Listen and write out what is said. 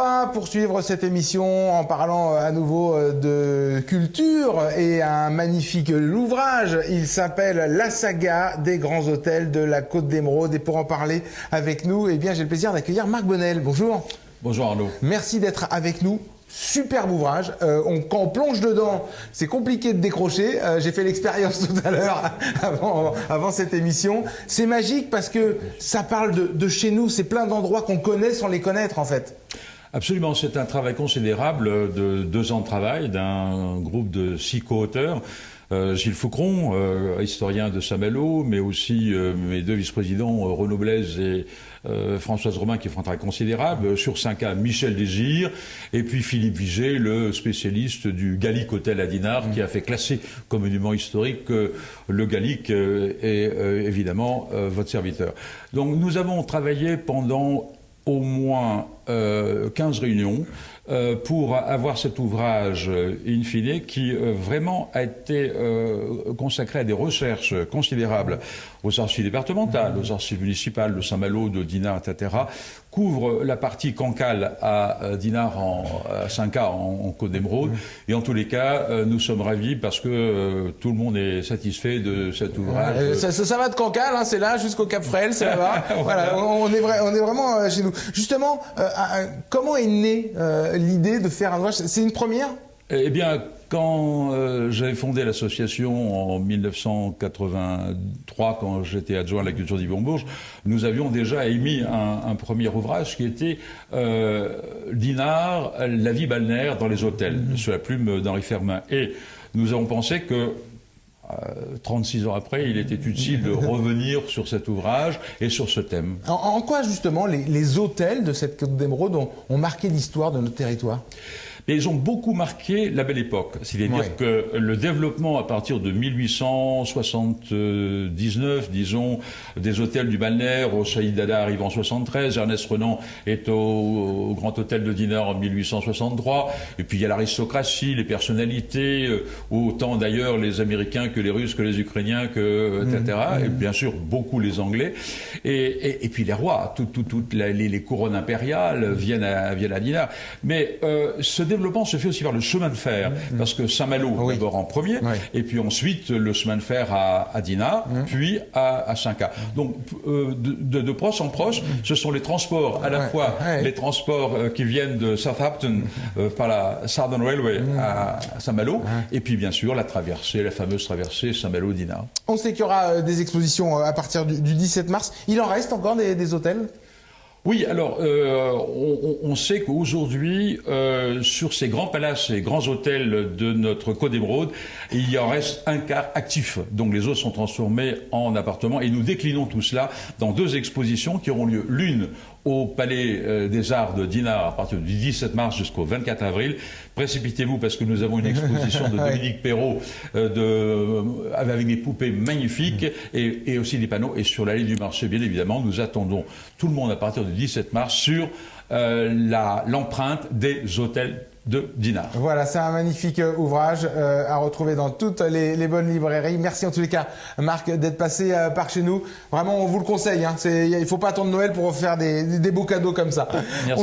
va poursuivre cette émission en parlant à nouveau de culture et un magnifique ouvrage. Il s'appelle La saga des grands hôtels de la Côte d'Émeraude. Et pour en parler avec nous, eh bien, j'ai le plaisir d'accueillir Marc Bonnel. Bonjour. Bonjour Arnaud. Merci d'être avec nous. Superbe ouvrage. Quand on plonge dedans, c'est compliqué de décrocher. J'ai fait l'expérience tout à l'heure avant cette émission. C'est magique parce que ça parle de chez nous. C'est plein d'endroits qu'on connaît sans les connaître en fait. Absolument, c'est un travail considérable de 2 ans de travail d'un groupe de 6 co-auteurs. Gilles Foucron, historien de Saint-Malo, mais aussi mes 2 vice-présidents, Renaud Blaise et Françoise Romain, qui font un travail considérable. Sur 5 cas, Michel Désir, et puis Philippe Vigée, le spécialiste du Gallic Hôtel à Dinard, qui a fait classer comme monument historique le Gallic et évidemment votre serviteur. Donc nous avons travaillé pendant au moins 15 réunions pour avoir cet ouvrage in fine qui vraiment a été consacré à des recherches considérables aux archives départementales, aux archives municipales de Saint-Malo, de Dinard, etc., couvre la partie cancale à Dinard, à 5A en Côte d'Émeraude. Et en tous les cas, nous sommes ravis parce que tout le monde est satisfait de cet ouvrage. Ça va de cancale, hein, c'est là jusqu'au Cap Fréhel, c'est là-bas. Voilà, on est vraiment chez nous. Justement, comment est née l'idée de faire un ouvrage? C'est une première? Eh bien, quand j'avais fondé l'association en 1983, quand j'étais adjoint à la culture d'Yvon-Bourges, nous avions déjà émis un premier ouvrage qui était Dinard, la vie balnéaire dans les hôtels, sous la plume d'Henri Fermin. Et nous avons pensé que 36 ans après, il était utile de revenir sur cet ouvrage et sur ce thème. En quoi, justement, les hôtels de cette Côte d'Émeraude ont marqué l'histoire de notre territoire? Mais ils ont beaucoup marqué la Belle Époque. C'est-à-dire que le développement à partir de 1879, disons, des hôtels du balnéaire, au Saïd Dada arrive en 73, Ernest Renan est au Grand Hôtel de Dinard en 1863, et puis il y a l'aristocratie, les personnalités, autant d'ailleurs les Américains que les Russes, que les Ukrainiens, etc. Et bien sûr, beaucoup les Anglais. Et puis les rois, toutes les couronnes impériales viennent à Dinard. Mais ce développement se fait aussi par le chemin de fer, parce que Saint-Malo d'abord en premier, et puis ensuite le chemin de fer à Dinard, puis à 5A. Donc de proche en proche, ce sont les transports, à la fois les transports qui viennent de Southampton par la Southern Railway à Saint-Malo, et puis bien sûr la traversée, la fameuse traversée Saint-Malo-Dinard. On sait qu'il y aura des expositions à partir du 17 mars. Il en reste encore des hôtels? Oui, alors on sait qu'aujourd'hui, sur ces grands palaces, ces grands hôtels de notre Côte d'Émeraude, il y en reste un quart actif. Donc les autres sont transformés en appartements. Et nous déclinons tout cela dans 2 expositions qui auront lieu. L'une au Palais des Arts de Dinard à partir du 17 mars jusqu'au 24 avril. Précipitez-vous parce que nous avons une exposition de Dominique Perrault avec des poupées magnifiques et aussi des panneaux. Et sur l'allée du marché, bien évidemment, nous attendons tout le monde à partir du 17 mars sur l'empreinte des hôtels de Dinard. Voilà, c'est un magnifique ouvrage à retrouver dans toutes les bonnes librairies. Merci en tous les cas, Marc, d'être passé par chez nous. Vraiment, on vous le conseille. Hein. Il ne faut pas attendre Noël pour faire des beaux cadeaux comme ça. Merci.